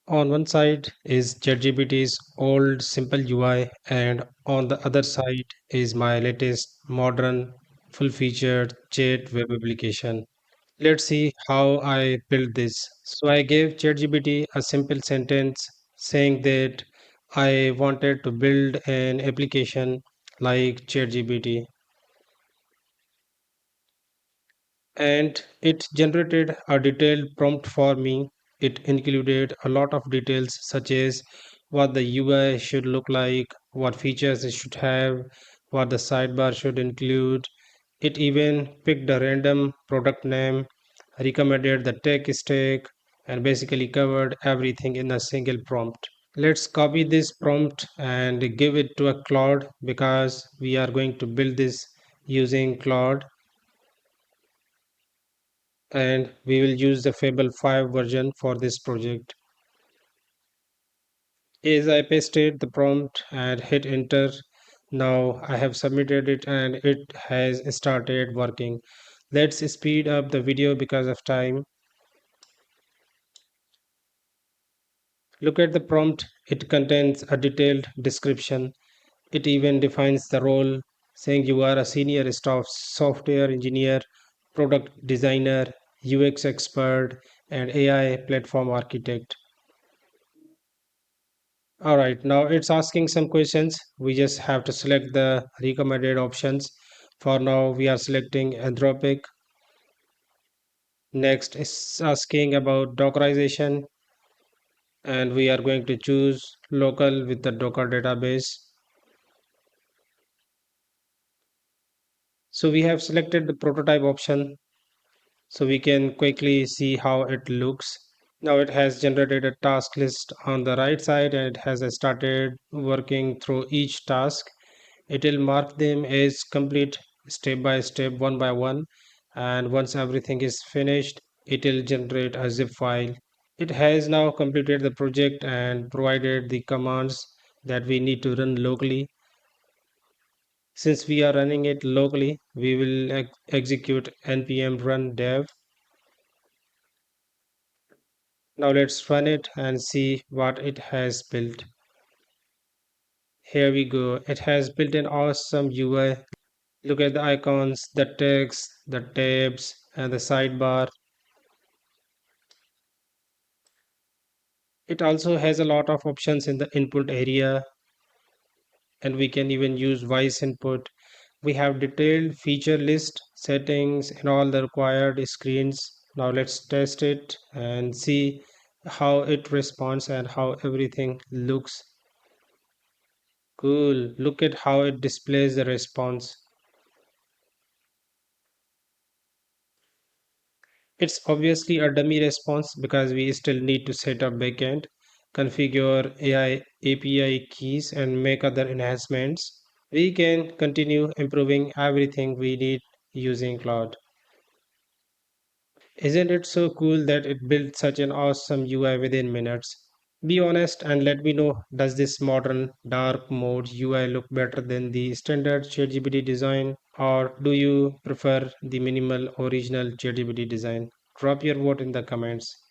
On one side is ChatGPT's old simple UI, and on the other side is my latest modern full featured chat web application. Let's see how I built this. So I gave ChatGPT a simple sentence saying that I wanted to build an application like ChatGPT, and it generated a detailed prompt for me. It included a lot of details such as what the UI should look like, what features it should have, what the sidebar should include. It even picked a random product name, recommended the tech stack, and basically covered everything in a single prompt. Let's copy this prompt and give it to a Claude because we are going to build this using Claude, and we will use the Fable 5 version for this project. As I pasted the prompt and hit enter, now I have submitted it and it has started working. Let's speed up the video because of time. Look at the prompt, it contains a detailed description. It even defines the role, saying you are a senior staff software engineer, product designer, UX expert, and AI platform architect. All right, now it's asking some questions. We just have to select the recommended options. For now, we are selecting Anthropic. Next is asking about Dockerization, and we are going to choose local with the Docker database. So we have selected the prototype option so we can quickly see how it looks. Now it has generated a task list on the right side and it has started working through each task. It will mark them as complete step by step, one by one. And once everything is finished, it will generate a zip file. It has now completed the project and provided the commands that we need to run locally. Since we are running it locally, we will execute npm run dev. Now let's run it and see what it has built. Here we go. It has built an awesome UI. Look at the icons, the text, the tabs, and the sidebar. It also has a lot of options in the input area, and we can even use voice input. We have detailed feature list, settings, and all the required screens. Now let's test it and see how it responds and how everything looks. Cool. Look at how it displays the response. It's obviously a dummy response because we still need to set up backend, configure AI API keys, and make other enhancements. We can continue improving everything we need using Cloud. Isn't it so cool that it built such an awesome UI within minutes? Be honest and let me know, does this modern dark mode UI look better than the standard ChatGPT design, or do you prefer the minimal original ChatGPT design? Drop your vote in the comments.